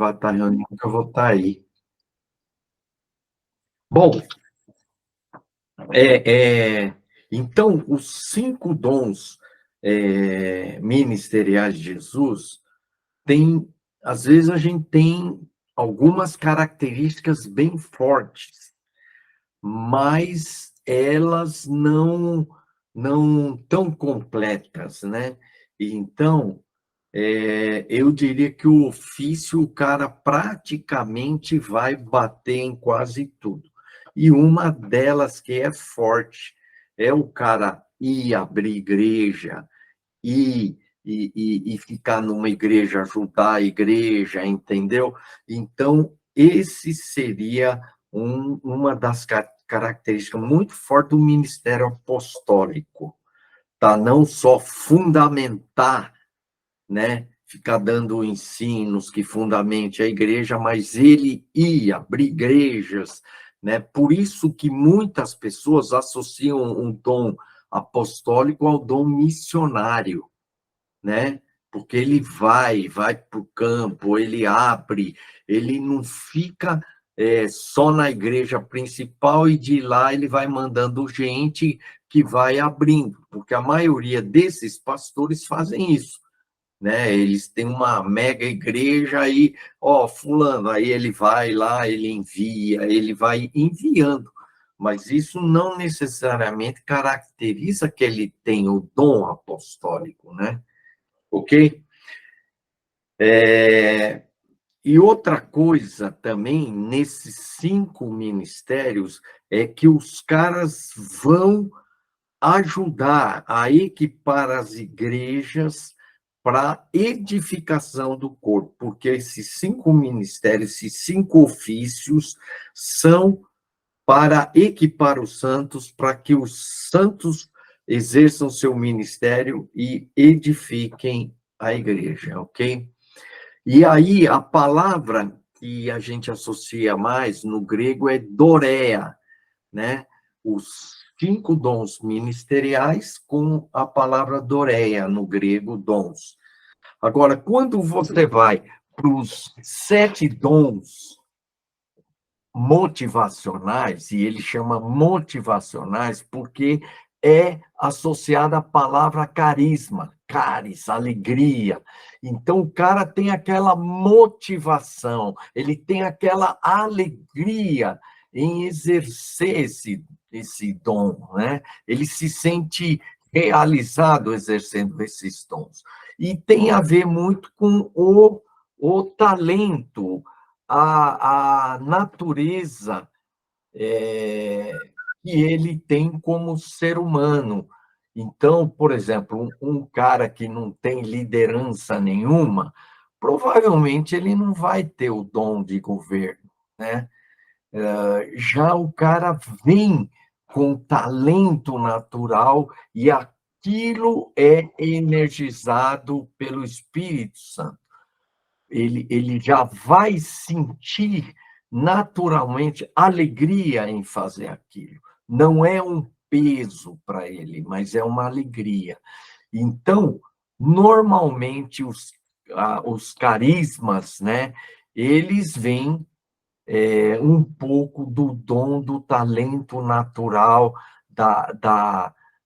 vai estar reunião, que eu vou estar aí. Bom, então, os 5 dons ministeriais de Jesus tem, às vezes a gente tem algumas características bem fortes, mas elas não tão completas, né? Então, eu diria que o ofício, o cara praticamente vai bater em quase tudo. E uma delas que é forte é o cara ir abrir igreja, e ficar numa igreja, ajudar a igreja, entendeu? Então, esse seria uma das características muito fortes do ministério apostólico, tá? Não só fundamentar, né? Ficar dando ensinos que fundamente a igreja, mas ele ia abrir igrejas, né? Por isso que muitas pessoas associam um dom apostólico ao dom missionário, né? Porque ele vai para o campo, ele abre, ele não fica só na igreja principal e de lá ele vai mandando gente que vai abrindo, porque a maioria desses pastores fazem isso, né? Eles têm uma mega igreja aí, ó, fulano, aí ele vai lá, ele envia, ele vai enviando, mas isso não necessariamente caracteriza que ele tem o dom apostólico, né? Ok? E outra coisa também, nesses 5 ministérios, é que os caras vão ajudar a equipar as igrejas para edificação do corpo, porque esses 5 ministérios, esses 5 ofícios, são para equipar os santos, para que os santos exerçam seu ministério e edifiquem a igreja, ok? E aí, a palavra que a gente associa mais no grego é doreia, né? Os 5 dons ministeriais com a palavra doreia, no grego, dons. Agora, quando você vai para os 7 dons motivacionais, e ele chama motivacionais porque é associada à palavra carisma, caris, alegria. Então, o cara tem aquela motivação, ele tem aquela alegria em exercer esse dom, né? Ele se sente realizado exercendo esses dons. E tem a ver muito com o talento, a natureza que ele tem como ser humano. Então, por exemplo, um cara que não tem liderança nenhuma, provavelmente ele não vai ter o dom de governo, né? Já o cara vem com talento natural e aquilo é energizado pelo Espírito Santo. Ele já vai sentir naturalmente alegria em fazer aquilo. Não é um peso para ele, mas é uma alegria. Então, normalmente, os carismas, né, eles vêm um pouco do dom, do talento natural,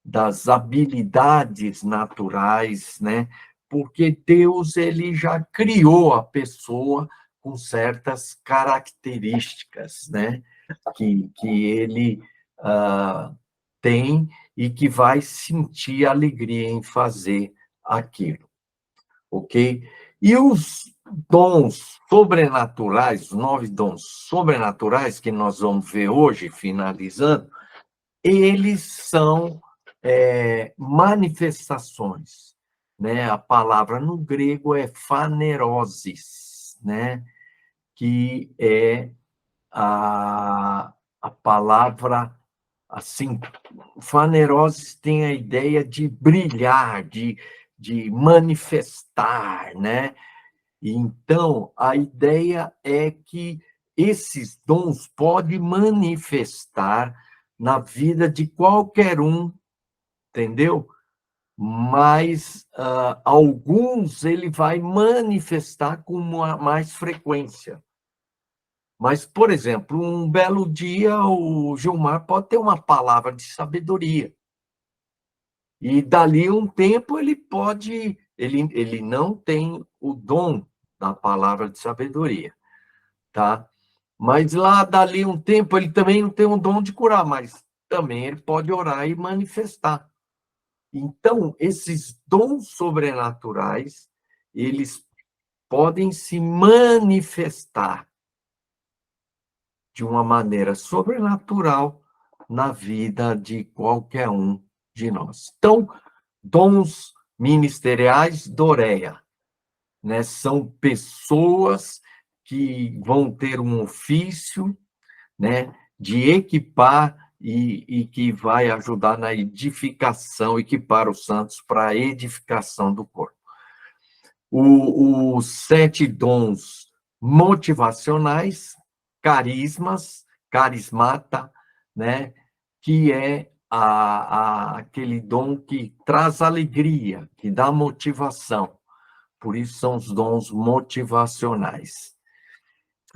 das habilidades naturais, né? Porque Deus ele já criou a pessoa com certas características, né? Que ele tem e que vai sentir alegria em fazer aquilo, ok? E os dons sobrenaturais, os 9 dons sobrenaturais que nós vamos ver hoje, finalizando, eles são manifestações, né? A palavra no grego é phanerosis, né? Que é a palavra, assim, phanerosis tem a ideia de brilhar, de manifestar, né? Então, a ideia é que esses dons podem manifestar na vida de qualquer um, entendeu? mas alguns ele vai manifestar com mais frequência. Mas, por exemplo, um belo dia o Gilmar pode ter uma palavra de sabedoria. E dali um tempo ele pode, ele não tem o dom da palavra de sabedoria, tá? Mas lá dali um tempo ele também não tem o dom de curar, mas também ele pode orar e manifestar. Então, esses dons sobrenaturais, eles podem se manifestar de uma maneira sobrenatural na vida de qualquer um de nós. Então, dons ministeriais, Doreia, né? São pessoas que vão ter um ofício, né, de equipar e que vai ajudar na edificação, equipar os santos para a edificação do corpo. Os 7 dons motivacionais, carismas, carismata, né, que é aquele dom que traz alegria, que dá motivação. Por isso são os dons motivacionais.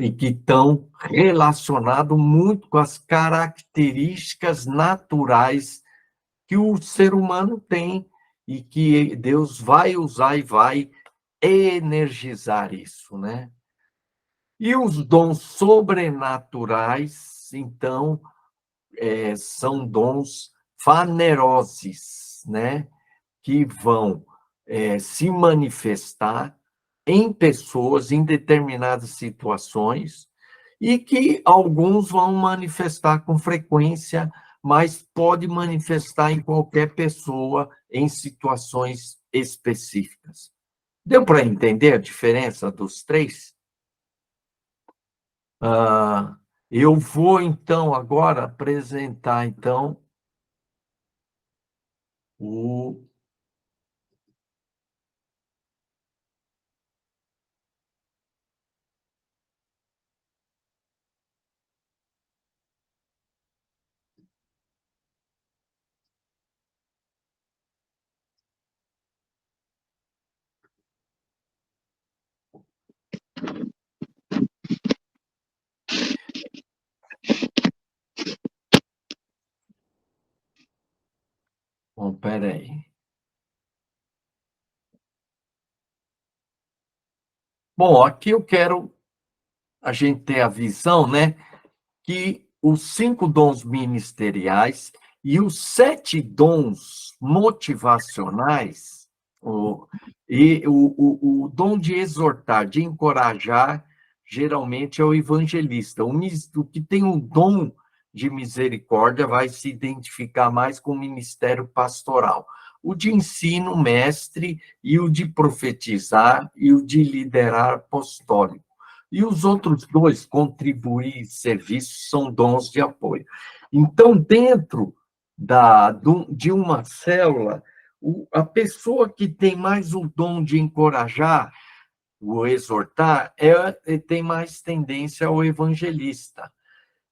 E que estão relacionados muito com as características naturais que o ser humano tem e que Deus vai usar e vai energizar isso, né? E os dons sobrenaturais, então, são dons faneroses, né? Que vão se manifestar em pessoas, em determinadas situações, e que alguns vão manifestar com frequência, mas pode manifestar em qualquer pessoa em situações específicas. Deu para entender a diferença dos três? Eu vou, então, agora apresentar, então, o... Bom, peraí. Bom, aqui eu quero a gente ter a visão, né, que os 5 dons ministeriais e os 7 dons motivacionais, o dom de exortar, de encorajar, geralmente é o evangelista. O que tem o dom de misericórdia vai se identificar mais com o ministério pastoral. O de ensino, mestre, e o de profetizar, e o de liderar apostólico. E os outros dois, contribuir e serviço, são dons de apoio. Então, dentro de uma célula, a pessoa que tem mais o dom de encorajar, o exortar, tem mais tendência ao evangelista.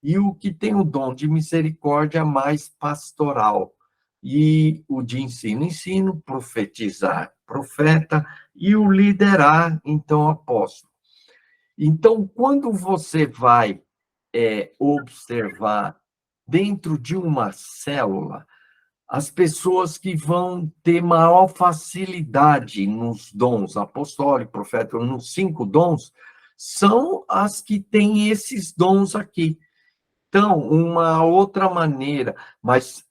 E o que tem o dom de misericórdia, mais pastoral. E o de ensino, profetizar, profeta, e o liderar, então, apóstolo. Então, quando você vai observar dentro de uma célula, as pessoas que vão ter maior facilidade nos dons apostólico, profeta, nos 5 dons, são as que têm esses dons aqui. Então, uma outra maneira, mas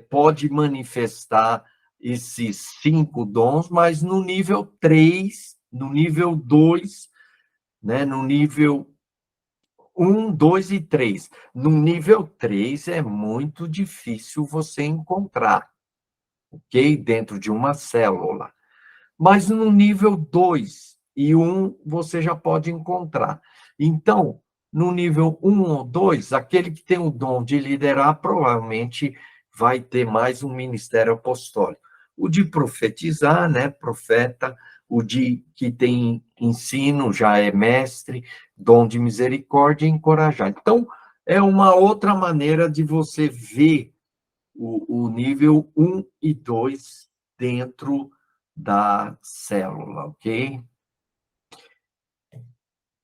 pode manifestar esses 5 dons, mas no nível 3, no nível 2, né, no nível 1, 2 e 3. No nível 3 é muito difícil você encontrar, ok? Dentro de uma célula. Mas no nível 2 e 1 você já pode encontrar. Então, no nível 1 ou 2, aquele que tem o dom de liderar provavelmente vai ter mais um ministério apostólico. O de profetizar, né, profeta, o de que tem ensino, já é mestre, dom de misericórdia e encorajar. Então, é uma outra maneira de você ver o nível 1 e 2 dentro da célula, ok?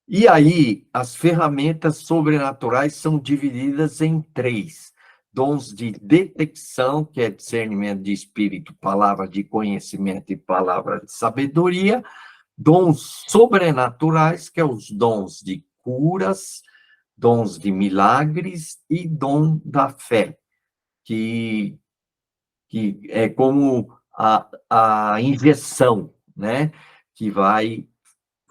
E aí, as ferramentas sobrenaturais são divididas em três: dons de detecção, que é discernimento de espírito, palavra de conhecimento e palavra de sabedoria; dons sobrenaturais, que é os dons de curas, dons de milagres e dom da fé, que, que é como a injeção, né? Que vai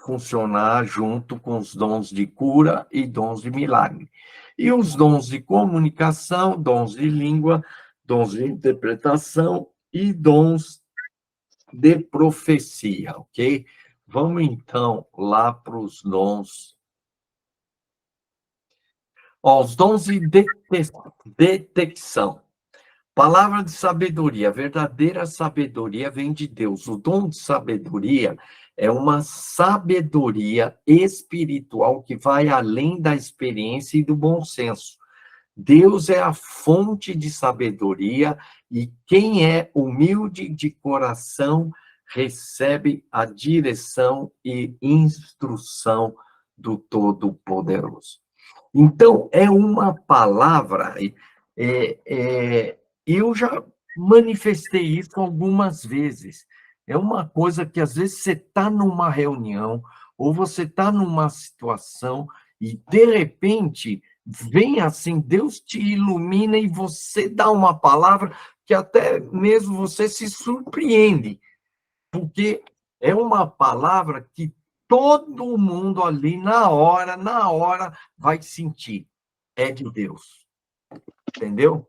funcionar junto com os dons de cura e dons de milagre. E os dons de comunicação, dons de língua, dons de interpretação e dons de profecia, ok? Vamos, então, lá para os dons. Ó, os dons de detecção. Palavra de sabedoria, a verdadeira sabedoria vem de Deus. O dom de sabedoria é uma sabedoria espiritual que vai além da experiência e do bom senso. Deus é a fonte de sabedoria e quem é humilde de coração recebe a direção e instrução do Todo-Poderoso. Então, é uma palavra, é, é, eu já manifestei isso algumas vezes. É uma coisa que, às vezes, você está numa reunião, ou você está numa situação, e, de repente, vem assim, Deus te ilumina e você dá uma palavra que até mesmo você se surpreende, porque é uma palavra que todo mundo ali, na hora, vai sentir. É de Deus, entendeu?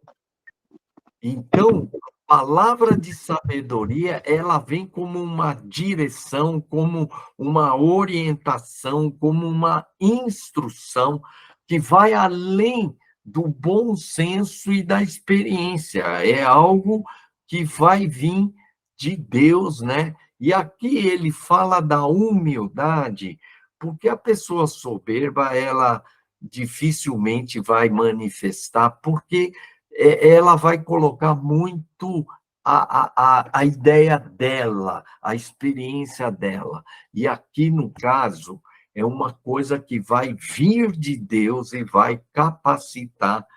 Então, palavra de sabedoria, ela vem como uma direção, como uma orientação, como uma instrução que vai além do bom senso e da experiência. É algo que vai vir de Deus, né? E aqui ele fala da humildade, porque a pessoa soberba, ela dificilmente vai manifestar, porque ela vai colocar muito a ideia dela, a experiência dela. E aqui, no caso, é uma coisa que vai vir de Deus e vai capacitar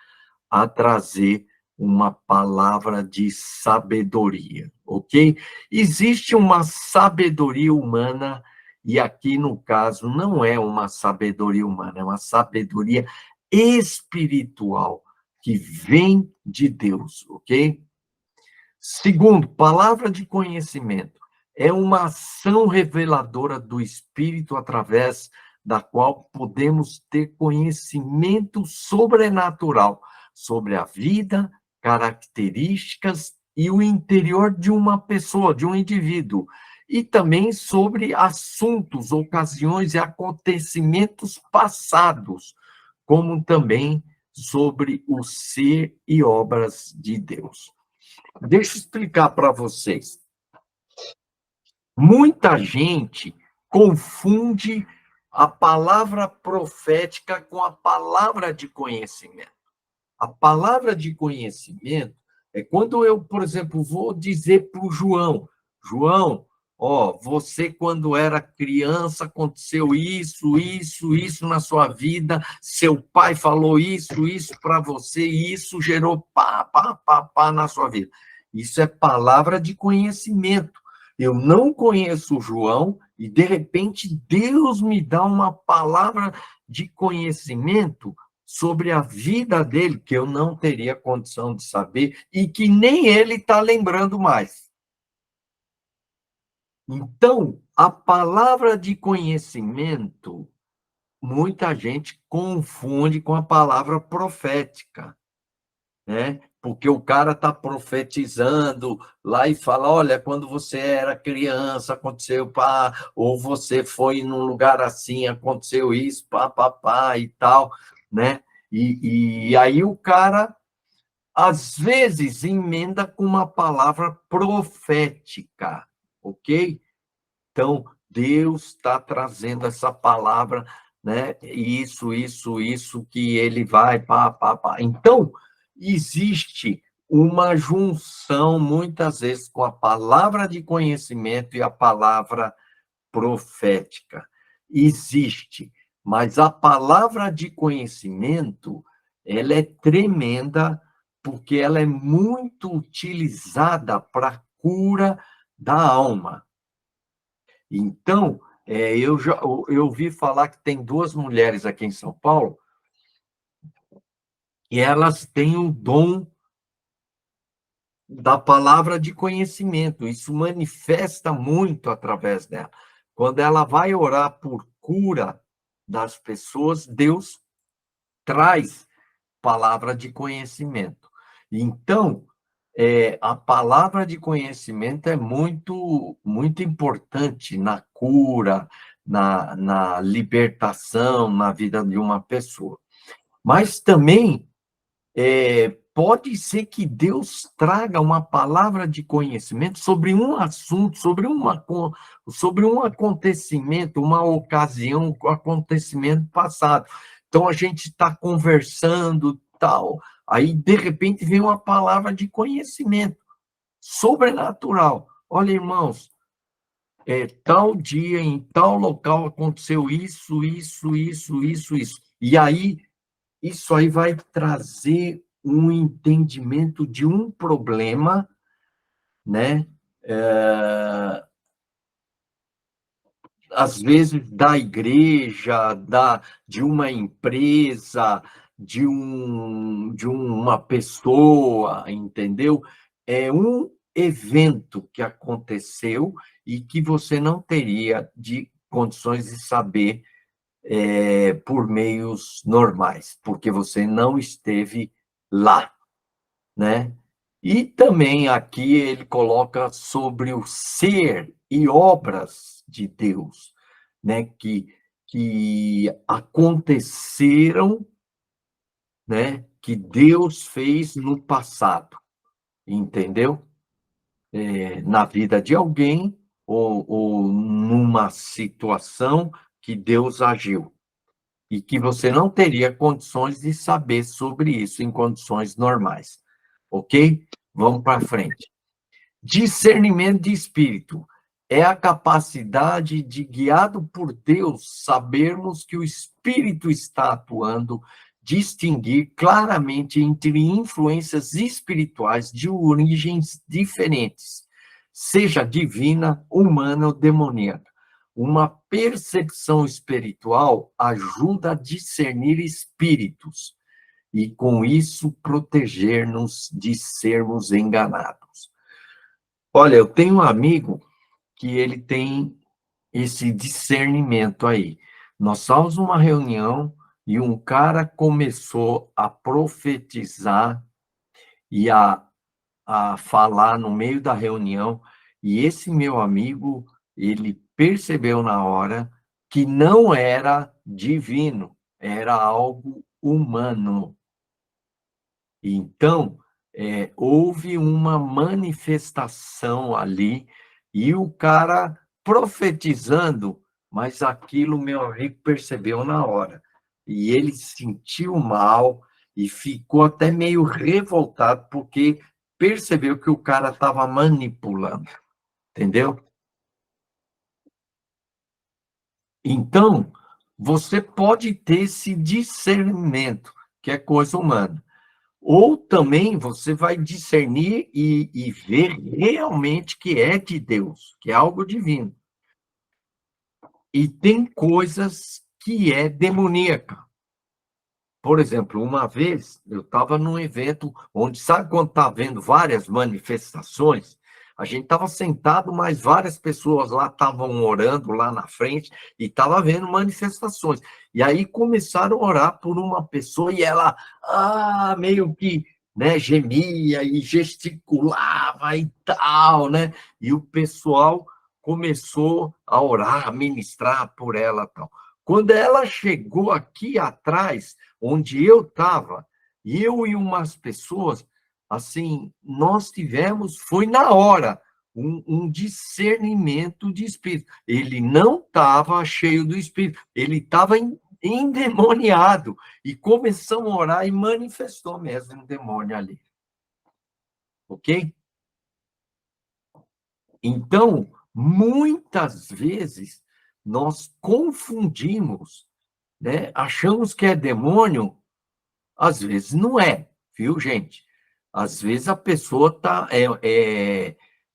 a trazer uma palavra de sabedoria, ok? Existe uma sabedoria humana, e aqui, no caso, não é uma sabedoria humana, é uma sabedoria espiritual que vem de Deus, ok? Segundo, palavra de conhecimento. É uma ação reveladora do Espírito através da qual podemos ter conhecimento sobrenatural sobre a vida, características e o interior de uma pessoa, de um indivíduo, e também sobre assuntos, ocasiões e acontecimentos passados, como também sobre o ser e obras de Deus. Deixa eu explicar para vocês. Muita gente confunde a palavra profética com a palavra de conhecimento. A palavra de conhecimento é quando eu, por exemplo, vou dizer para o João, João, ó, você quando era criança aconteceu isso na sua vida, seu pai falou isso para você, e isso gerou pá na sua vida. Isso é palavra de conhecimento. Eu não conheço o João e, de repente, Deus me dá uma palavra de conhecimento sobre a vida dele, que eu não teria condição de saber e que nem ele está lembrando mais. Então, a palavra de conhecimento, muita gente confunde com a palavra profética, né? Porque o cara está profetizando lá e fala, olha, quando você era criança, aconteceu pá, ou você foi num lugar assim, aconteceu isso, pá, e tal, né? E aí o cara, às vezes, emenda com uma palavra profética, ok? Então, Deus está trazendo essa palavra, né? Isso, que ele vai, pá. Então, existe uma junção, muitas vezes, com a palavra de conhecimento e a palavra profética. Existe, mas a palavra de conhecimento, ela é tremenda, porque ela é muito utilizada para a cura da alma. Então, eu ouvi falar que tem duas mulheres aqui em São Paulo, e elas têm o dom da palavra de conhecimento. Isso manifesta muito através dela. Quando ela vai orar por cura das pessoas, Deus traz palavra de conhecimento. Então, a palavra de conhecimento é muito, muito importante na cura, na libertação, na vida de uma pessoa. Mas também pode ser que Deus traga uma palavra de conhecimento sobre um assunto, sobre um acontecimento, uma ocasião, um acontecimento passado. Então, a gente está conversando, tal, aí, de repente, vem uma palavra de conhecimento sobrenatural. Olha, irmãos, tal dia, em tal local, aconteceu isso, isso, isso, isso, isso. E aí, isso aí vai trazer um entendimento de um problema, né? Às vezes da igreja, de uma empresa, de uma pessoa, entendeu? É um evento que aconteceu e que você não teria de condições de saber por meios normais, porque você não esteve lá, né? E também aqui ele coloca sobre o ser e obras de Deus, né? Que aconteceram, né? Que Deus fez no passado, entendeu? Na vida de alguém ou numa situação que Deus agiu. E que você não teria condições de saber sobre isso em condições normais. Ok? Vamos para frente. Discernimento de espírito é a capacidade de, guiado por Deus, sabermos que o espírito está atuando, distinguir claramente entre influências espirituais de origens diferentes, seja divina, humana ou demoníaca. Uma percepção espiritual ajuda a discernir espíritos e, com isso, proteger-nos de sermos enganados. Olha, eu tenho um amigo que ele tem esse discernimento aí. Nós estávamos numa reunião e um cara começou a profetizar e a falar no meio da reunião, e esse meu amigo, ele percebeu na hora que não era divino, era algo humano. Então, houve uma manifestação ali, e o cara profetizando, mas aquilo meu amigo percebeu na hora. E ele sentiu mal e ficou até meio revoltado, porque percebeu que o cara estava manipulando, entendeu? Então, você pode ter esse discernimento, que é coisa humana. Ou também você vai discernir e ver realmente que é de Deus, que é algo divino. E tem coisas que é demoníaca. Por exemplo, uma vez eu estava num evento onde, sabe quando está havendo várias manifestações? A gente estava sentado, mas várias pessoas lá estavam orando lá na frente e estava havendo manifestações. E aí começaram a orar por uma pessoa e ela meio que, né, gemia e gesticulava e tal, né? E o pessoal começou a orar, a ministrar por ela e tal. Quando ela chegou aqui atrás, onde eu estava, eu e umas pessoas, assim, nós tivemos, foi na hora, um discernimento de espírito. Ele não estava cheio do espírito, ele estava endemoniado. E começamos a orar e manifestou mesmo um demônio ali. ok? Então, muitas vezes, nós confundimos, né? Achamos que é demônio, às vezes não é, viu, gente? Às vezes a pessoa está,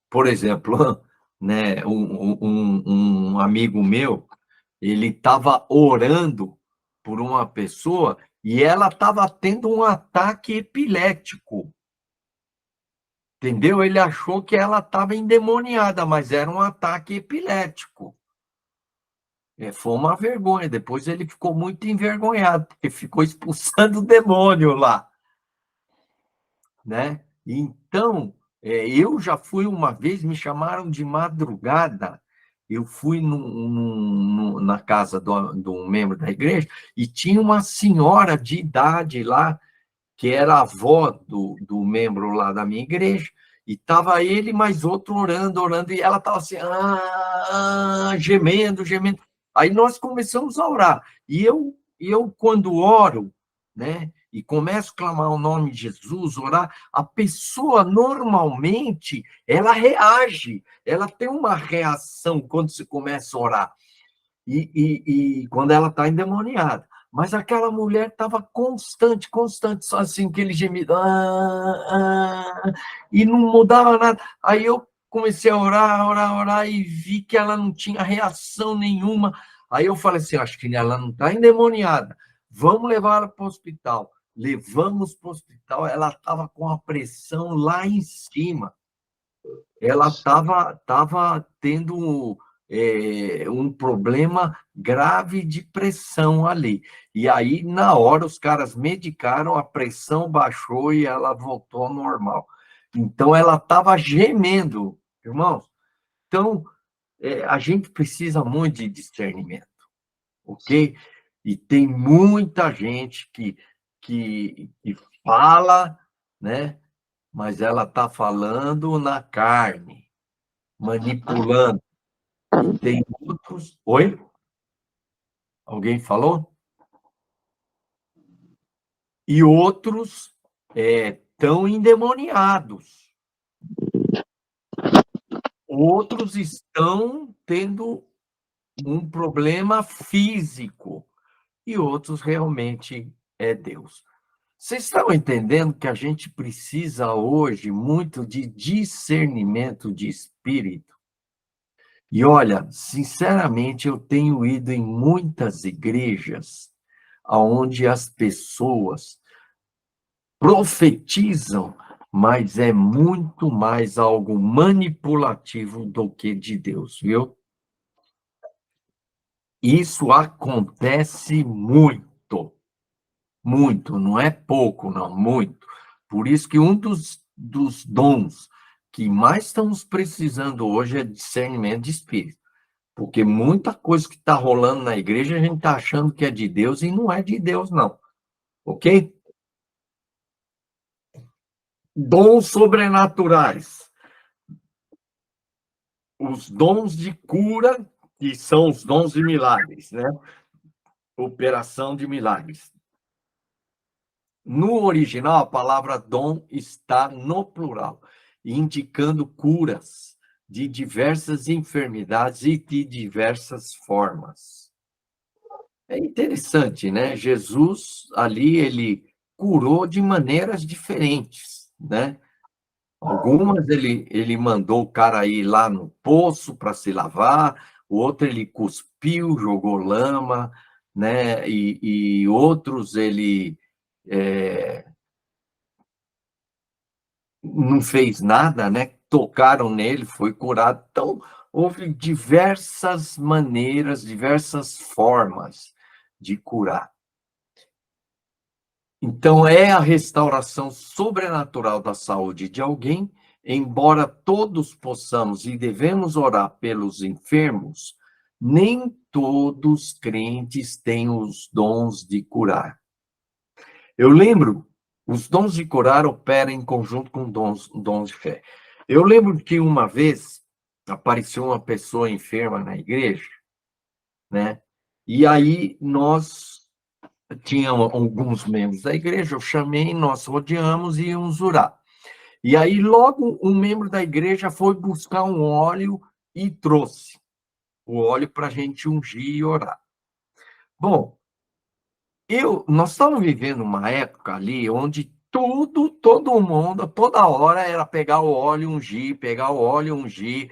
por exemplo, né, um amigo meu, ele estava orando por uma pessoa e ela estava tendo um ataque epilético, entendeu? Ele achou que ela estava endemoniada, mas era um ataque epilético. Foi uma vergonha. Depois ele ficou muito envergonhado, porque ficou expulsando o demônio lá, né? Então, eu já fui uma vez, me chamaram de madrugada, eu fui na casa do membro da igreja e tinha uma senhora de idade lá, que era a avó do membro lá da minha igreja, e estava ele mais outro orando, orando, e ela estava assim, gemendo, gemendo. Aí nós começamos a orar. E eu quando oro, né, e começo a clamar o nome de Jesus, orar, a pessoa normalmente, ela reage, ela tem uma reação quando se começa a orar e quando ela está endemoniada. Mas aquela mulher estava constante, constante, só assim, aquele gemido, e não mudava nada. Aí eu comecei a orar, orar, orar, e vi que ela não tinha reação nenhuma. Aí eu falei assim, acho que ela não está endemoniada, vamos levar ela para o hospital. Levamos para o hospital, ela estava com a pressão lá em cima, ela estava tendo um problema grave de pressão ali. E aí, na hora, os caras medicaram, a pressão baixou e ela voltou ao normal. Então, ela estava gemendo, irmãos. Então, a gente precisa muito de discernimento, ok? E tem muita gente que fala, né? Mas ela está falando na carne, manipulando. E tem outros. Oi? Alguém falou? E outros estão endemoniados. Outros estão tendo um problema físico. E outros realmente é Deus. Vocês estão entendendo que a gente precisa hoje muito de discernimento de espírito? E olha, sinceramente, eu tenho ido em muitas igrejas onde as pessoas profetizam, mas é muito mais algo manipulativo do que de Deus, viu? Isso acontece muito, muito, não é pouco, não, muito. Por isso que um dos dons que mais estamos precisando hoje é discernimento de espírito. Porque muita coisa que está rolando na igreja, a gente está achando que é de Deus e não é de Deus, não. Ok? Dons sobrenaturais. Os dons de cura, que são os dons de milagres, né? Operação de milagres. No original, a palavra dom está no plural, indicando curas de diversas enfermidades e de diversas formas. É interessante, né? Jesus, ali, ele curou de maneiras diferentes, né? Algumas ele mandou o cara ir lá no poço para se lavar, o outro ele cuspiu, jogou lama, né? E outros ele não fez nada, né? Tocaram nele, foi curado. Então, houve diversas maneiras, diversas formas de curar. Então, é a restauração sobrenatural da saúde de alguém, embora todos possamos e devemos orar pelos enfermos, nem todos crentes têm os dons de curar. Eu lembro, os dons de curar operam em conjunto com dons de fé. Eu lembro que uma vez apareceu uma pessoa enferma na igreja, né? E aí nós tinha alguns membros da igreja, eu chamei, nós rodeamos e íamos orar. E aí, logo, um membro da igreja foi buscar um óleo e trouxe o óleo para a gente ungir e orar. Bom, nós estamos vivendo uma época ali onde todo mundo, toda hora era pegar o óleo e ungir, pegar o óleo e ungir.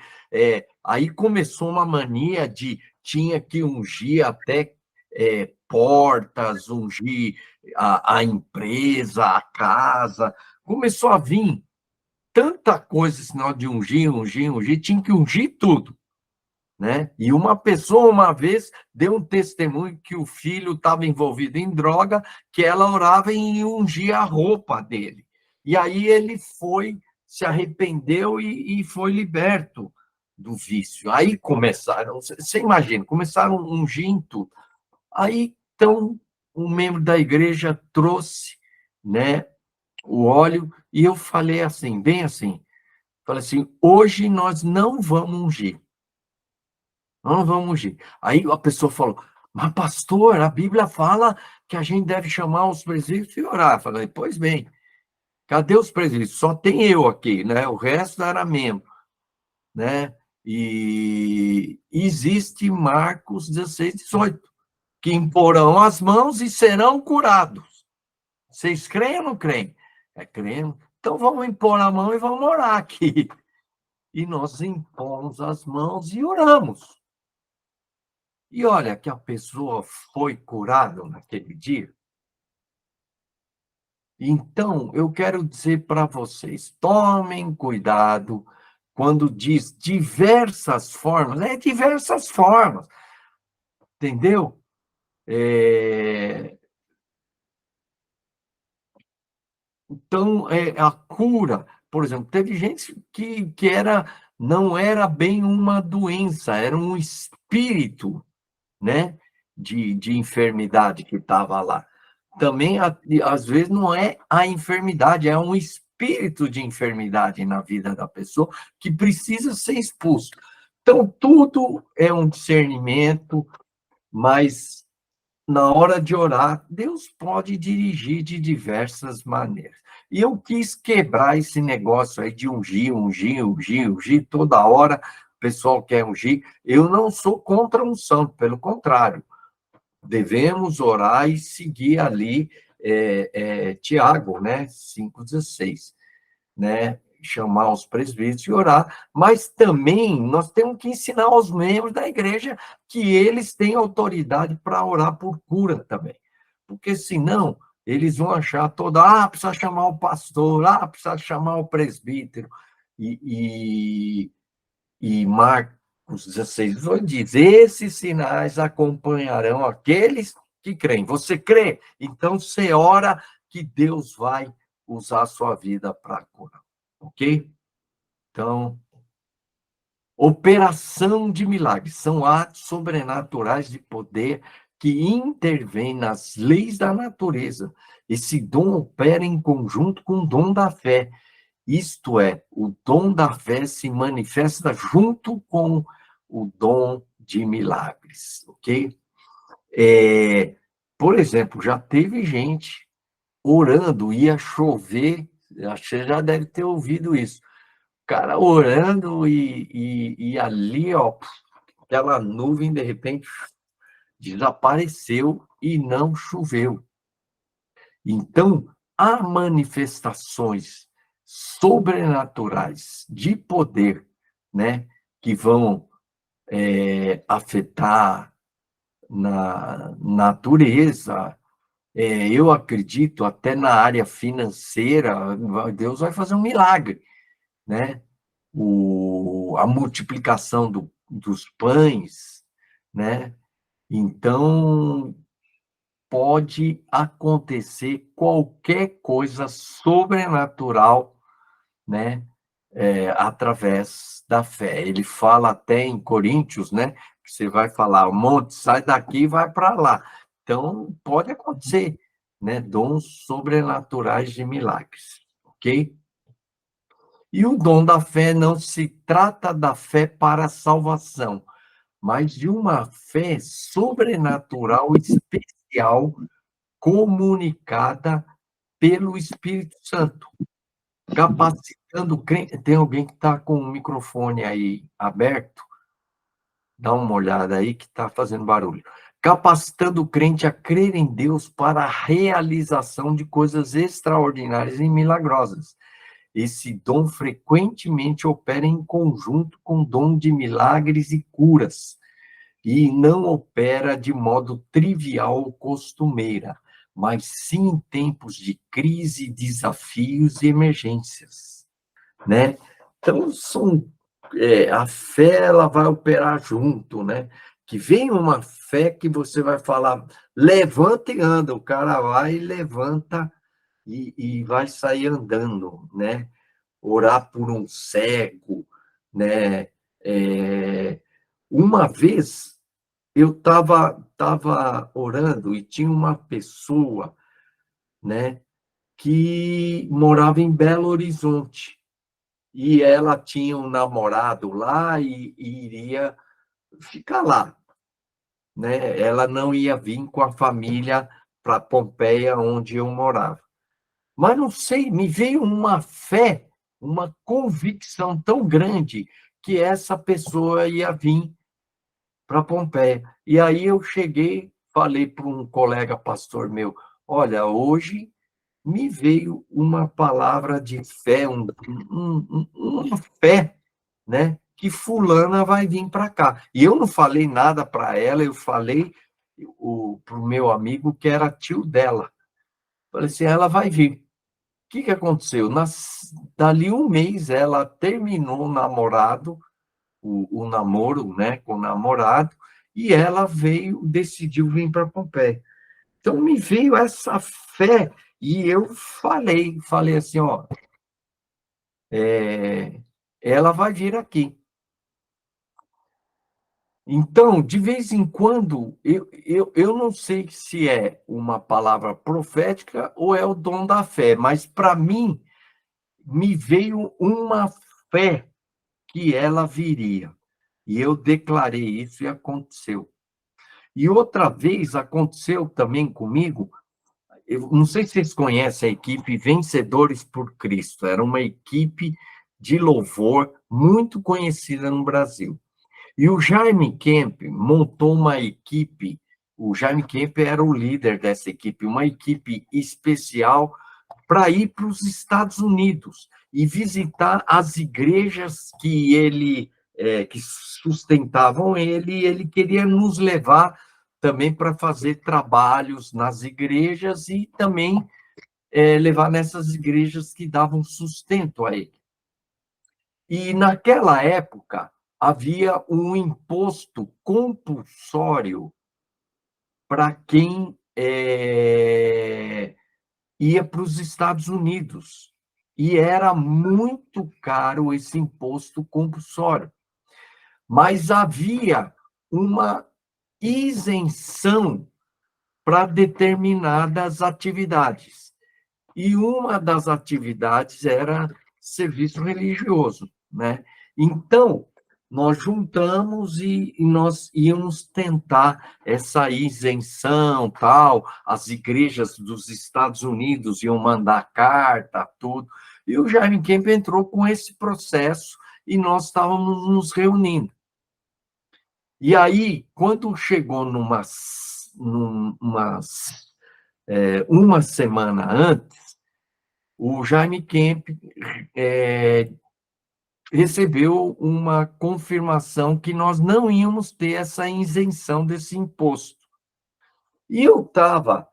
Aí começou uma mania de tinha que ungir até portas, ungir a empresa, a casa. Começou a vir tanta coisa, sinal de ungir, ungir, ungir, tinha que ungir tudo, né? E uma pessoa, uma vez, deu um testemunho que o filho estava envolvido em droga, que ela orava em ungir a roupa dele. E aí ele se arrependeu e foi liberto do vício. Aí começaram, você imagina, começaram a ungir em tudo. Aí, então, um membro da igreja trouxe, né, o óleo, e eu falei assim, bem assim, falei assim, hoje nós não vamos ungir. Não vamos ungir. Aí a pessoa falou, mas pastor, a Bíblia fala que a gente deve chamar os presbíteros e orar. Eu falei, pois bem, cadê os presbíteros? Só tem eu aqui, né? O resto era membro, né? E existe Marcos 16, 18, que imporão as mãos e serão curados. Vocês creem ou não creem? Cremos. Então vamos impor a mão e vamos orar aqui. E nós impomos as mãos e oramos. E olha que a pessoa foi curada naquele dia. Então, eu quero dizer para vocês, tomem cuidado quando diz diversas formas, diversas formas, entendeu? Então, a cura, por exemplo, teve gente que não era bem uma doença, era um espírito, né, de enfermidade que estava lá. Também, às vezes, não é a enfermidade, é um espírito de enfermidade na vida da pessoa que precisa ser expulso. Então, tudo é um discernimento, mas na hora de orar, Deus pode dirigir de diversas maneiras. E eu quis quebrar esse negócio aí de ungir, ungir, ungir, ungir toda hora. O pessoal quer ungir. Eu não sou contra a unção, pelo contrário. Devemos orar e seguir ali Tiago, né, 5,16, né, chamar os presbíteros e orar, mas também nós temos que ensinar aos membros da igreja que eles têm autoridade para orar por cura também, porque senão eles vão achar precisa chamar o pastor, precisa chamar o presbítero, e Marcos 16, 18 diz, esses sinais acompanharão aqueles que creem. Você crê? Então você ora que Deus vai usar a sua vida para curar. Ok? Então, operação de milagres são atos sobrenaturais de poder que intervêm nas leis da natureza. Esse dom opera em conjunto com o dom da fé. Isto é, o dom da fé se manifesta junto com o dom de milagres, ok? Por exemplo, já teve gente orando, ia chover, acho que você já deve ter ouvido isso. O cara orando e ali, ó, aquela nuvem, de repente, desapareceu e não choveu. Então, há manifestações sobrenaturais de poder, né, que vão afetar na natureza. Eu acredito até na área financeira, Deus vai fazer um milagre, né? A multiplicação dos pães, né? Então, pode acontecer qualquer coisa sobrenatural, né? Através da fé. Ele fala até em Coríntios, né? Que você vai falar, o monte sai daqui e vai para lá. Então, pode acontecer, né? Dons sobrenaturais de milagres, ok? E o dom da fé não se trata da fé para a salvação, mas de uma fé sobrenatural especial comunicada pelo Espírito Santo. capacitando o crente. Tem alguém que está com o microfone aí aberto? Dá uma olhada aí que está fazendo barulho. Capacitando o crente a crer em Deus para a realização de coisas extraordinárias e milagrosas. Esse dom frequentemente opera em conjunto com o dom de milagres e curas, e não opera de modo trivial ou costumeira, mas sim em tempos de crise, desafios e emergências, né? Então, a fé, ela vai operar junto, né? Que vem uma fé que você vai falar, levanta e anda, o cara vai e levanta e vai sair andando, né? Orar por um cego, né? Uma vez eu estava orando e tinha uma pessoa, né, que morava em Belo Horizonte, e ela tinha um namorado lá e iria ficar lá, né? Ela não ia vir com a família para Pompeia, onde eu morava. Mas não sei, me veio uma fé, uma convicção tão grande que essa pessoa ia vir para Pompeia. E aí eu cheguei, falei para um colega pastor meu, olha, hoje me veio uma palavra de fé, uma fé, né? Que fulana vai vir para cá. E eu não falei nada para ela, eu falei para o meu amigo que era tio dela. Falei assim, ela vai vir. O que aconteceu? Dali um mês, ela terminou o namorado, o namoro, né, com o namorado, e ela decidiu vir para Pompeia. Então, me veio essa fé, e eu falei assim, ó, ela vai vir aqui. Então, de vez em quando, eu não sei se é uma palavra profética ou é o dom da fé, mas para mim, me veio uma fé que ela viria. E eu declarei isso e aconteceu. E outra vez aconteceu também comigo, eu não sei se vocês conhecem a equipe Vencedores por Cristo, era uma equipe de louvor muito conhecida no Brasil. E o Jaime Kemp montou uma equipe, o Jaime Kemp era o líder dessa equipe, uma equipe especial para ir para os Estados Unidos e visitar as igrejas que sustentavam ele, e ele queria nos levar também para fazer trabalhos nas igrejas e também levar nessas igrejas que davam sustento a ele. E naquela época havia um imposto compulsório para quem ia para os Estados Unidos. E era muito caro esse imposto compulsório. Mas havia uma isenção para determinadas atividades. E uma das atividades era serviço religioso, né? Então, nós juntamos e nós íamos tentar essa isenção, tal, as igrejas dos Estados Unidos iam mandar carta, tudo, e o Jaime Kemp entrou com esse processo e nós estávamos nos reunindo. E aí, quando chegou uma semana antes, o Jaime Kemp recebeu uma confirmação que nós não íamos ter essa isenção desse imposto. E eu estava,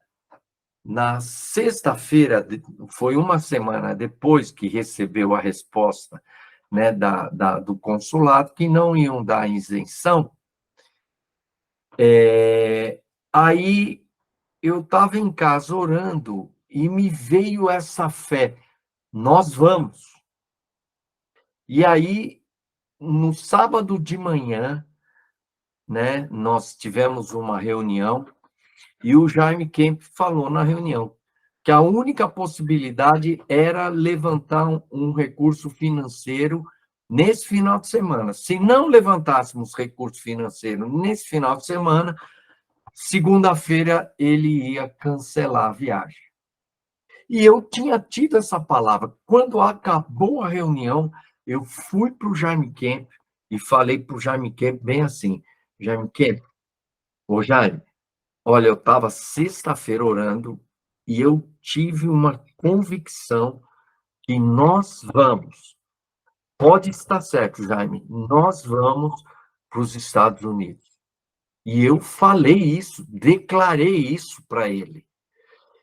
na sexta-feira, foi uma semana depois que recebeu a resposta, né, do consulado, que não iam dar isenção, aí eu estava em casa orando e me veio essa fé, nós vamos. E aí, no sábado de manhã, né, nós tivemos uma reunião e o Jaime Kemp falou na reunião que a única possibilidade era levantar um recurso financeiro nesse final de semana. Se não levantássemos recurso financeiro nesse final de semana, segunda-feira ele ia cancelar a viagem. E eu tinha tido essa palavra. Quando acabou a reunião, eu fui para o Jaime Kemp e falei para o Jaime Kemp bem assim, Jaime Kemp, ô Jaime, olha, eu estava sexta-feira orando e eu tive uma convicção que nós vamos, pode estar certo, Jaime, nós vamos para os Estados Unidos. E eu falei isso, declarei isso para ele.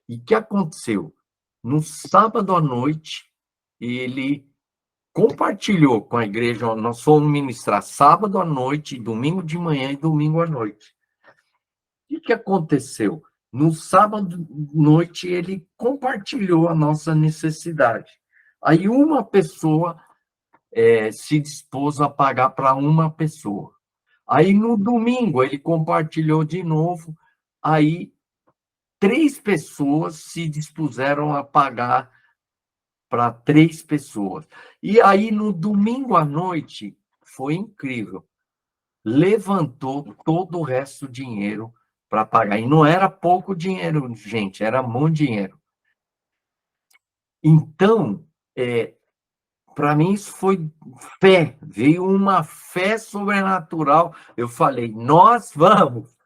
E o que aconteceu? No sábado à noite, ele compartilhou com a igreja, nós fomos ministrar sábado à noite, domingo de manhã e domingo à noite. O que aconteceu? No sábado à noite, ele compartilhou a nossa necessidade. Aí uma pessoa se dispôs a pagar para uma pessoa. Aí no domingo, ele compartilhou de novo, aí 3 pessoas se dispuseram a pagar para 3 pessoas. E aí, no domingo à noite, foi incrível. Levantou todo o resto do dinheiro para pagar. E não era pouco dinheiro, gente, era muito dinheiro. Então, para mim, isso foi fé, veio uma fé sobrenatural. Eu falei, nós vamos,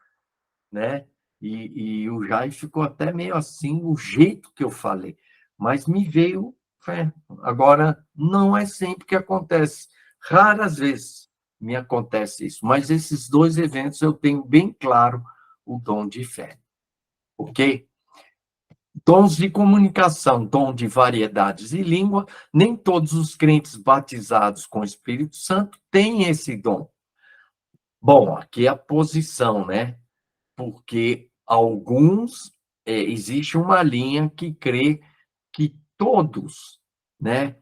né? E o Jair ficou até meio assim, o jeito que eu falei. Mas me veio fé. Agora, não é sempre que acontece. Raras vezes me acontece isso. Mas esses 2 eventos eu tenho bem claro o dom de fé. Ok? Dons de comunicação, dom de variedades e língua. Nem todos os crentes batizados com o Espírito Santo têm esse dom. Bom, aqui é a posição, né? Porque alguns, existe uma linha que crê que todos, né,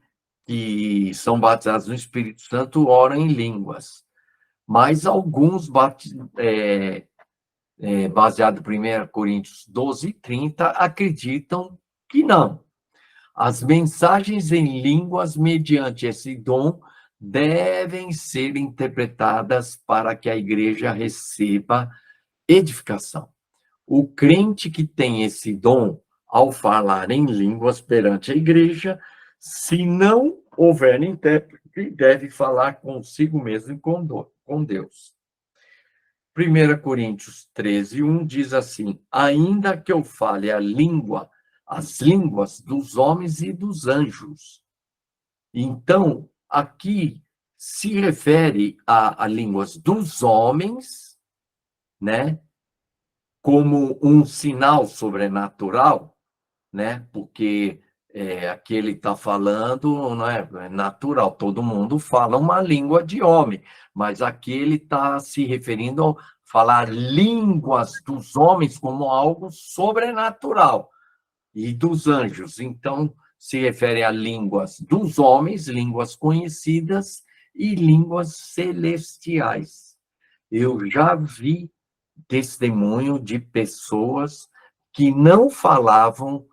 que são batizados no Espírito Santo oram em línguas, mas alguns, baseado em 1 Coríntios 12:30, acreditam que não. As mensagens em línguas mediante esse dom devem ser interpretadas para que a igreja receba edificação. O crente que tem esse dom, ao falar em línguas perante a igreja, se não houver intérprete, deve falar consigo mesmo e com Deus. 1 Coríntios 13:1 diz assim: ainda que eu fale as línguas dos homens e dos anjos. Então, aqui se refere a línguas dos homens, né? Como um sinal sobrenatural, né? Porque aqui ele está falando, não é natural, todo mundo fala uma língua de homem, mas aqui ele está se referindo a falar línguas dos homens como algo sobrenatural e dos anjos. Então, se refere a línguas dos homens, línguas conhecidas e línguas celestiais. Eu já vi testemunho de pessoas que não falavam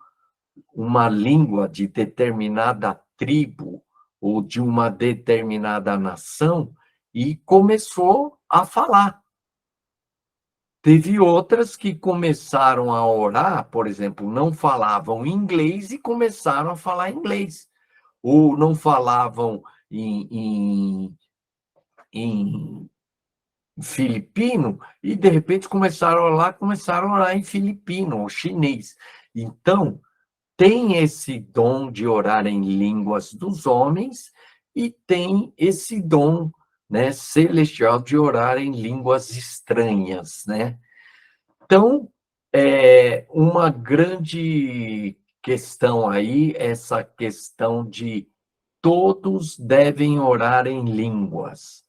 uma língua de determinada tribo ou de uma determinada nação e começou a falar. Teve outras que começaram a orar, por exemplo, não falavam inglês e começaram a falar inglês, ou não falavam em filipino e, de repente, começaram a orar em filipino ou chinês. Então, tem esse dom de orar em línguas dos homens e tem esse dom, né, celestial de orar em línguas estranhas, né? Então, uma grande questão aí, essa questão de todos devem orar em línguas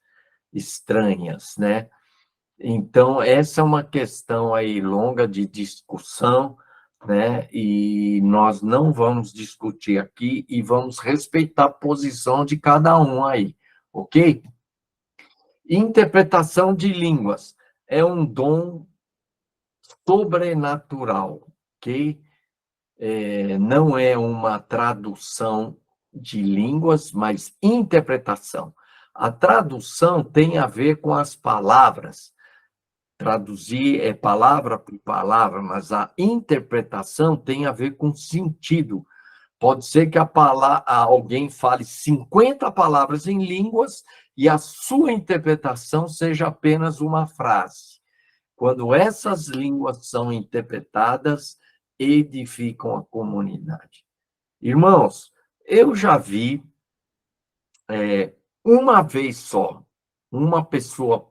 estranhas, né? Então, essa é uma questão aí longa de discussão, né? E nós não vamos discutir aqui e vamos respeitar a posição de cada um aí, ok? Interpretação de línguas é um dom sobrenatural, ok? Não é uma tradução de línguas, mas interpretação. A tradução tem a ver com as palavras, traduzir é palavra por palavra, mas a interpretação tem a ver com sentido. Pode ser que alguém fale 50 palavras em línguas e a sua interpretação seja apenas uma frase. Quando essas línguas são interpretadas, edificam a comunidade. Irmãos, eu já vi uma vez só uma pessoa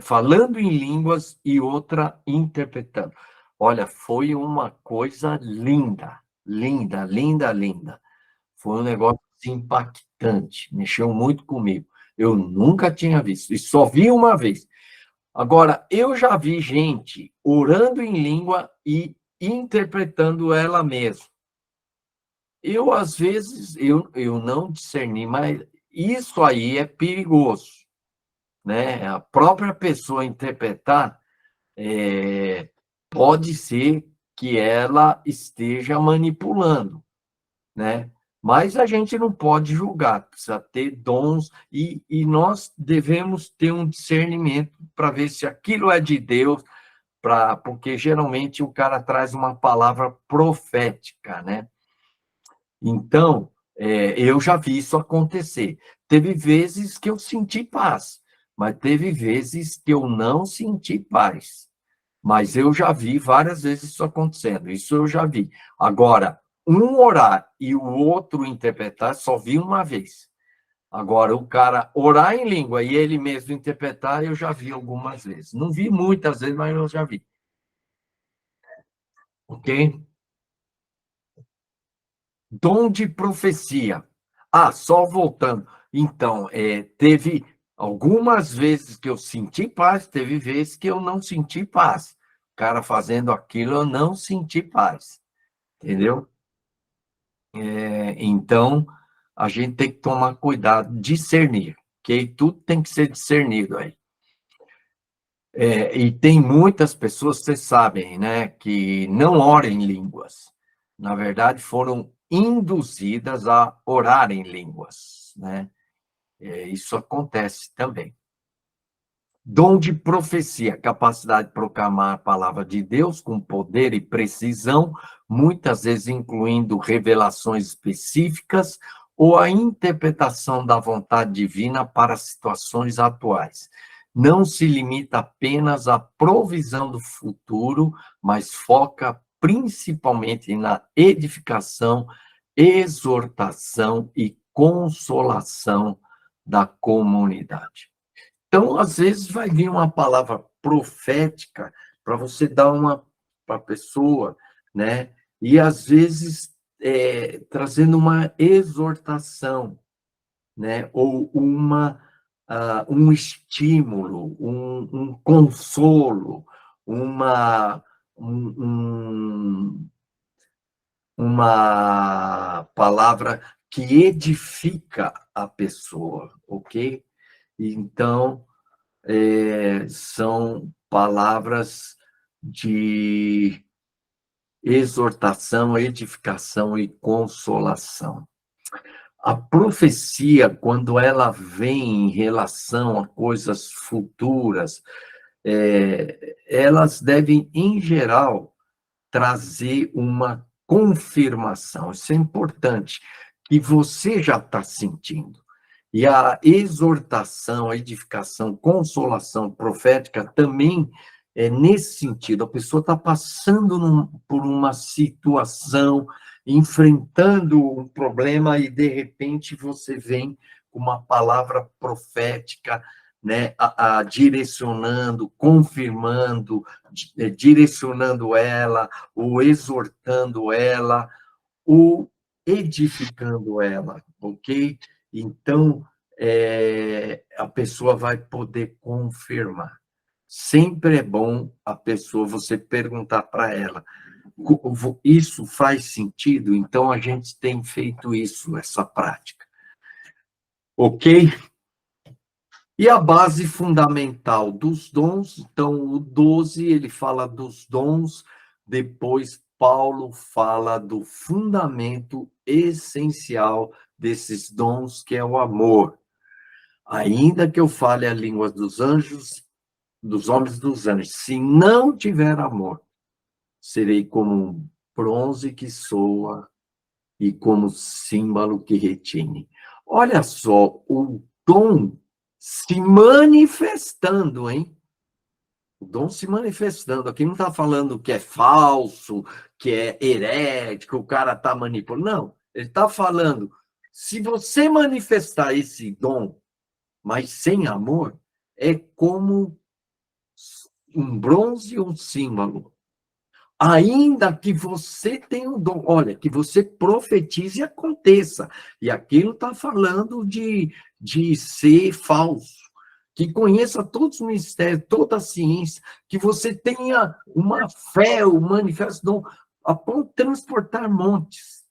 falando em línguas e outra interpretando. Olha, foi uma coisa linda, linda, linda, linda. Foi um negócio impactante, mexeu muito comigo. Eu nunca tinha visto, e só vi uma vez. Agora, eu já vi gente orando em língua e interpretando ela mesma. Eu, às vezes, eu não discerni, mas isso aí é perigoso, né? A própria pessoa interpretar, pode ser que ela esteja manipulando, né? Mas a gente não pode julgar, precisa ter dons, e nós devemos ter um discernimento para ver se aquilo é de Deus, porque geralmente o cara traz uma palavra profética, né? Então, eu já vi isso acontecer. Teve vezes que eu senti paz, mas teve vezes que eu não senti paz. Mas eu já vi várias vezes isso acontecendo, isso eu já vi. Agora, um orar e o outro interpretar, só vi uma vez. Agora, o cara orar em língua e ele mesmo interpretar, eu já vi algumas vezes. Não vi muitas vezes, mas eu já vi. Ok? Dom de profecia. Ah, só voltando. Então, teve algumas vezes que eu senti paz, teve vezes que eu não senti paz. O cara fazendo aquilo, eu não senti paz. Entendeu? Então, a gente tem que tomar cuidado, discernir, ok? Tudo tem que ser discernido aí. E tem muitas pessoas, vocês sabem, né, que não oram em línguas. Na verdade, foram induzidas a orar em línguas, né? Isso acontece também. Dom de profecia, capacidade de proclamar a palavra de Deus com poder e precisão, muitas vezes incluindo revelações específicas ou a interpretação da vontade divina para situações atuais. Não se limita apenas à provisão do futuro, mas foca principalmente na edificação, exortação e consolação da comunidade. Então, às vezes, vai vir uma palavra profética para você dar uma para a pessoa, né? E, às vezes, trazendo uma exortação, né? Ou um estímulo, um consolo, uma, uma palavra que edifica a pessoa, ok? Então, são palavras de exortação, edificação e consolação. A profecia, quando ela vem em relação a coisas futuras, elas devem, em geral, trazer uma confirmação. Isso é importante, que você já está sentindo. E a exortação, a edificação, consolação profética também é nesse sentido. A pessoa está passando por uma situação, enfrentando um problema, e, de repente, você vem com uma palavra profética, né, direcionando, confirmando, direcionando ela, ou exortando ela, ou edificando ela, ok? Então, a pessoa vai poder confirmar. Sempre é bom a pessoa, você perguntar para ela, isso faz sentido? Então, a gente tem feito isso, essa prática. Ok? E a base fundamental dos dons, então, o 12, ele fala dos dons, depois Paulo fala do fundamento essencial desses dons, que é o amor. Ainda que eu fale a língua dos anjos dos homens e dos anjos. Se não tiver amor, serei como um bronze que soa e como símbolo que retine. Olha só, o dom se manifestando, hein? O dom se manifestando. Aqui não está falando que é falso, que é herético, o cara está manipulando. Não, ele está falando, se você manifestar esse dom, mas sem amor, é como um bronze, um símbolo. Ainda que você tenha o dom, olha, que você profetize e aconteça. E aquilo está falando de ser falso. Que conheça todos os mistérios, toda a ciência, que você tenha uma fé, o manifesto dom, a ponto de transportar montes.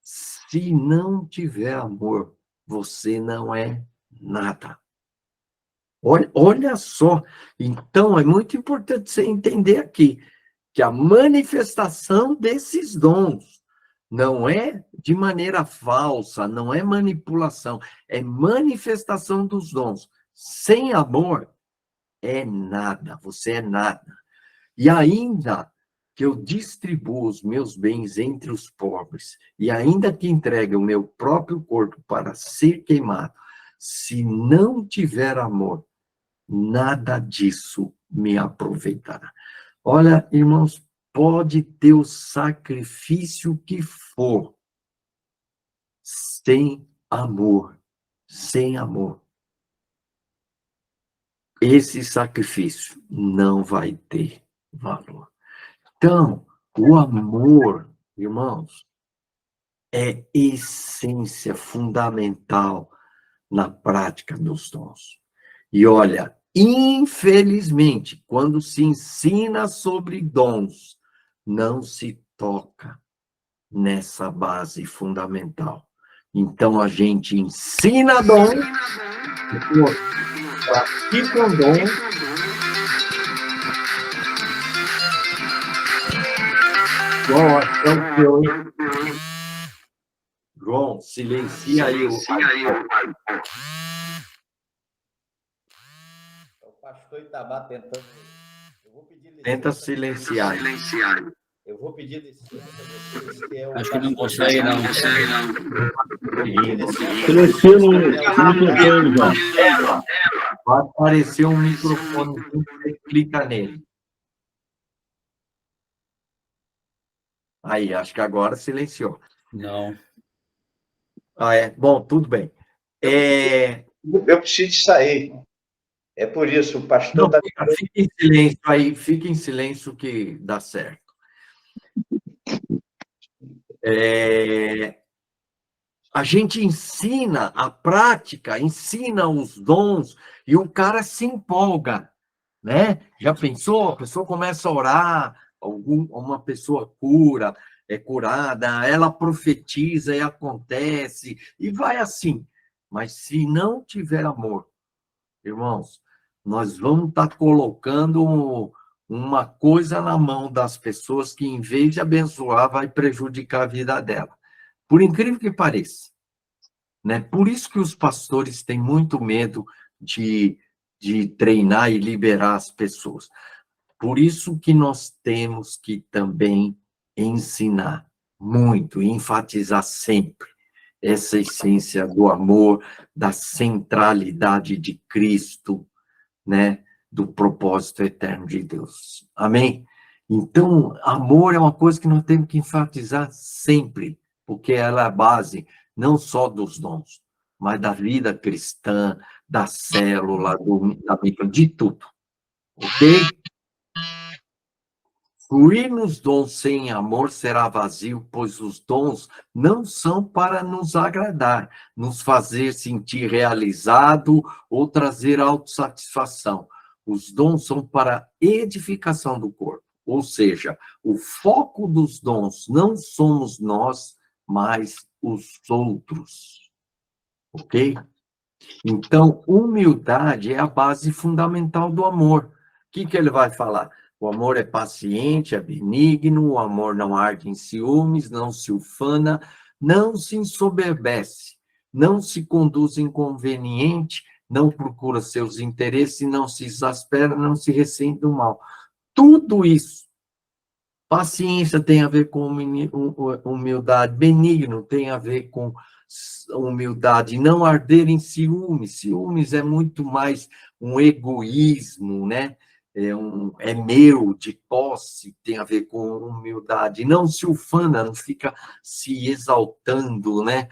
Se não tiver amor, você não é nada. Olha só. Então, é muito importante você entender aqui que a manifestação desses dons não é de maneira falsa, não é manipulação, é manifestação dos dons. Sem amor, é nada, você é nada. E ainda que eu distribuo os meus bens entre os pobres, e ainda que entregue o meu próprio corpo para ser queimado, se não tiver amor, nada disso me aproveitará. Olha, irmãos, pode ter o sacrifício que for, sem amor, sem amor, esse sacrifício não vai ter valor. Então, o amor, irmãos, é essência fundamental na prática dos dons. E olha, infelizmente, quando se ensina sobre dons, não se toca nessa base fundamental. Então, a gente ensina dom, pratica dom, João, acho que eu... João, silencia aí o... O pastor Itabá tentando... Eu vou pedir licença. Tenta silenciar. Eu vou pedir licença a vocês, que é o Acho que não consegue, não. Silencia no microfone, João. Vai aparecer um microfone, você clica nele. Aí, acho que agora silenciou. Não. Ah, é? Bom, tudo bem. Eu preciso sair. É por isso, o pastor Não, está... fica em silêncio aí, fica em silêncio que dá certo. A gente ensina a prática, ensina os dons, e o cara se empolga, né? Já pensou? A pessoa começa a orar, uma pessoa é curada, ela profetiza e acontece, e vai assim. Mas se não tiver amor, irmãos, nós vamos estar colocando uma coisa na mão das pessoas que, em vez de abençoar, vai prejudicar a vida dela. Por incrível que pareça, né? Por isso que os pastores têm muito medo de treinar e liberar as pessoas. Por isso que nós temos que também ensinar muito, enfatizar sempre essa essência do amor, da centralidade de Cristo, né? Do propósito eterno de Deus. Amém? Então, amor é uma coisa que nós temos que enfatizar sempre, porque ela é a base não só dos dons, mas da vida cristã, da célula, de tudo. Ok? Fluir nos dons sem amor será vazio, pois os dons não são para nos agradar, nos fazer sentir realizado ou trazer autossatisfação. Os dons são para edificação do corpo. Ou seja, o foco dos dons não somos nós, mas os outros. Ok? Então, humildade é a base fundamental do amor. O que ele vai falar? O amor é paciente, é benigno, o amor não arde em ciúmes, não se ufana, não se ensoberbece, não se conduz inconveniente, não procura seus interesses, não se exaspera, não se ressente do mal. Tudo isso. Paciência tem a ver com humildade, benigno tem a ver com humildade, não arder em ciúmes. Ciúmes é muito mais um egoísmo, né? É meu, de posse, tem a ver com humildade. Não se ufana, não fica se exaltando, né?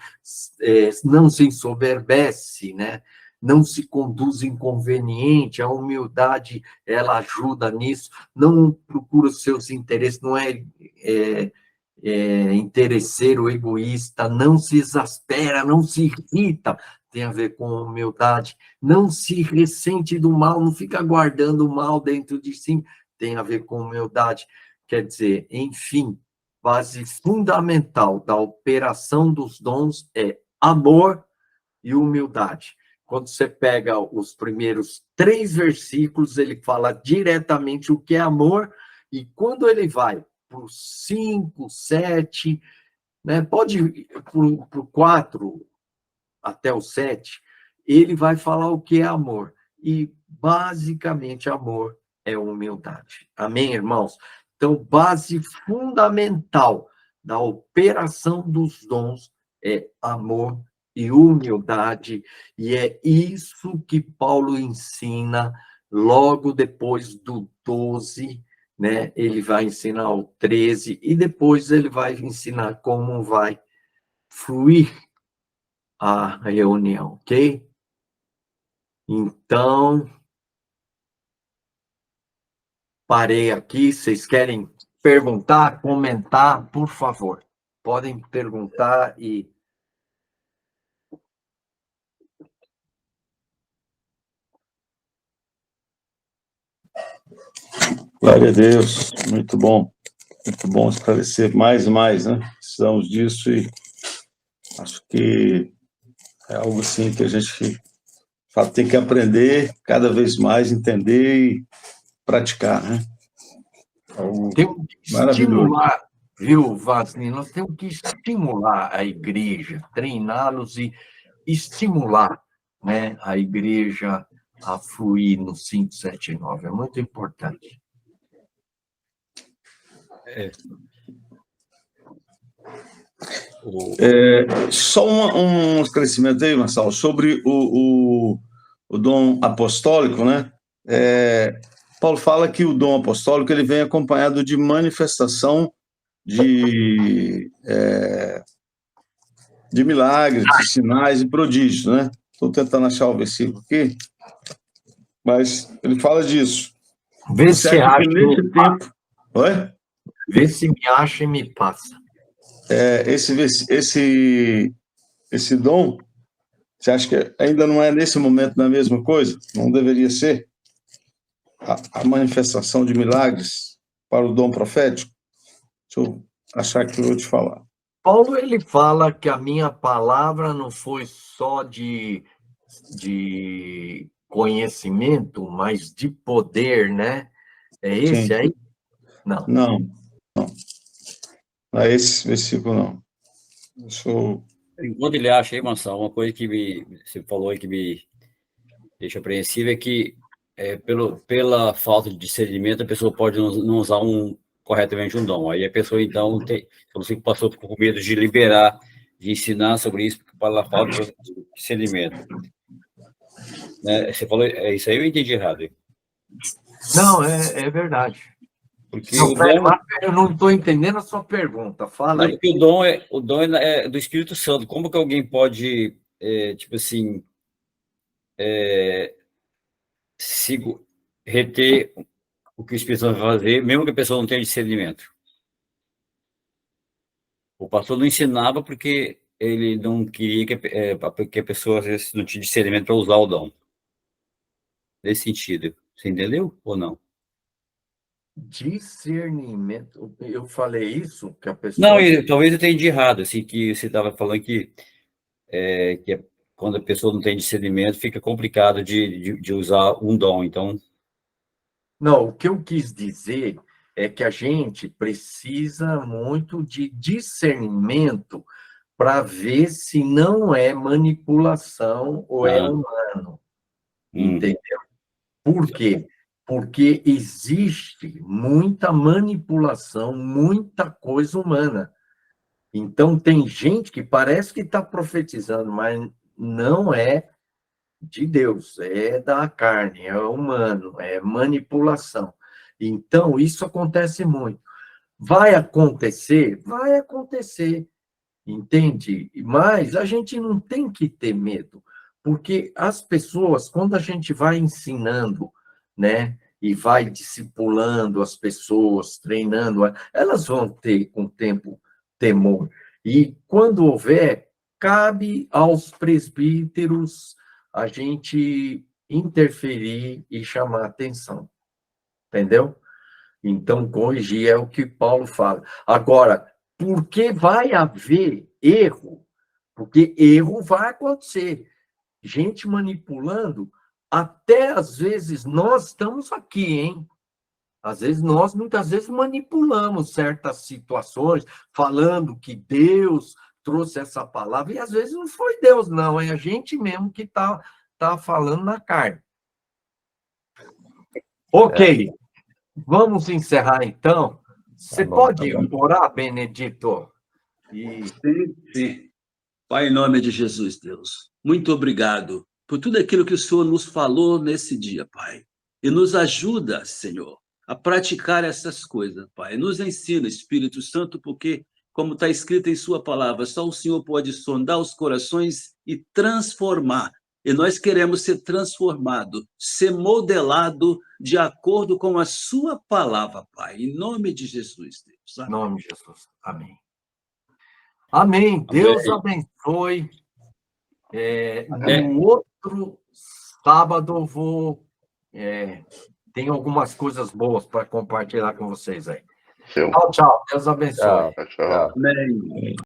Não se ensoberbece, né? Não se conduz inconveniente. A humildade, ela ajuda nisso. Não procura os seus interesses, não é interesseiro, egoísta, não se exaspera, não se irrita, tem a ver com humildade, não se ressente do mal, não fica guardando o mal dentro de si, tem a ver com humildade. Quer dizer, enfim, base fundamental da operação dos dons é amor e humildade. Quando você pega os primeiros 3 versículos, ele fala diretamente o que é amor, e quando ele vai para o 5, 7, né, pode ir para o 4 até o 7, ele vai falar o que é amor. E, basicamente, amor é humildade. Amém, irmãos? Então, base fundamental da operação dos dons é amor e humildade, e é isso que Paulo ensina logo depois do 12, né? Ele vai ensinar o 13, e depois ele vai ensinar como vai fluir a reunião, ok? Então, parei aqui. Vocês querem perguntar, comentar, por favor? Podem perguntar e... Glória a Deus, muito bom esclarecer mais e mais, né? Precisamos disso e acho que é algo assim que a gente de fato tem que aprender cada vez mais, entender e praticar, né? Algo Temos que maravilhoso. estimular, viu, Vasni? Nós temos que estimular a igreja, treiná-los e estimular, né, a igreja a fluir no 579. É muito importante. Só um esclarecimento aí, Marcelo, sobre o dom apostólico, né? Paulo fala que o dom apostólico ele vem acompanhado de manifestação de milagres, de sinais e prodígios, né? Estou tentando achar o versículo aqui, mas ele fala disso. Vê Você se acha que acha, nesse tempo... Oi? vê se me acha e me passa. Esse dom, você acha que ainda não é nesse momento na mesma coisa? Não deveria ser a manifestação de milagres para o dom profético? Deixa eu achar que eu vou te falar. Paulo, ele fala que a minha palavra não foi só de conhecimento, mas de poder, né? É esse Sim. aí? Não. Não é esse versículo, não. Enquanto ele acha aí, Marcelo, uma coisa que você falou aí que me deixa apreensivo é que pela falta de discernimento a pessoa pode não usar corretamente um dom. Aí a pessoa, então, você passou por medo de liberar, de ensinar sobre isso, pela falta de discernimento. Né? Você falou, isso aí eu entendi errado. Não, é verdade. Porque Não, o dom... eu não estou entendendo a sua pergunta. Fala aí. Porque o dom é do Espírito Santo. Como que alguém pode, tipo assim, reter o que o Espírito Santo vai fazer, mesmo que a pessoa não tenha discernimento? O pastor não ensinava porque ele não queria que a pessoa, às vezes, não tinha discernimento para usar o dom. Nesse sentido. Você entendeu ou não? Discernimento. Eu falei isso, que a pessoa... Não, talvez eu tenha entendido errado, assim, que você estava falando que quando a pessoa não tem discernimento, fica complicado de usar um dom, então... Não, o que eu quis dizer é que a gente precisa muito de discernimento para ver se não é manipulação ou é humano. Entendeu? Por quê? Porque existe muita manipulação, muita coisa humana. Então, tem gente que parece que está profetizando, mas não é de Deus, é da carne, é humano, é manipulação. Então, isso acontece muito. Vai acontecer? Vai acontecer, entende? Mas a gente não tem que ter medo, porque as pessoas, quando a gente vai ensinando, né, e vai discipulando as pessoas, treinando, elas vão ter, com o tempo, temor. E quando houver, cabe aos presbíteros a gente interferir e chamar atenção, entendeu? Então, corrigir é o que Paulo fala. Agora, por que vai haver erro? Porque erro vai acontecer. Gente manipulando, até às vezes nós estamos aqui, hein? Às vezes nós, muitas vezes, manipulamos certas situações, falando que Deus trouxe essa palavra, e às vezes não foi Deus, não, é a gente mesmo que tá falando na carne. Ok. Vamos encerrar, então. Você pode orar, Benedito? Sim. Pai, em nome de Jesus, Deus, muito obrigado por tudo aquilo que o Senhor nos falou nesse dia, Pai. E nos ajuda, Senhor, a praticar essas coisas, Pai. Nos ensina, Espírito Santo, porque, como está escrito em sua palavra, só o Senhor pode sondar os corações e transformar. E nós queremos ser transformado, ser modelado de acordo com a sua palavra, Pai. Em nome de Jesus, Deus. Em nome de Jesus. Amém. Amém. Deus abençoe. No outro sábado eu vou... tem algumas coisas boas para compartilhar com vocês aí. Tchau. Deus abençoe. Tchau. Amém.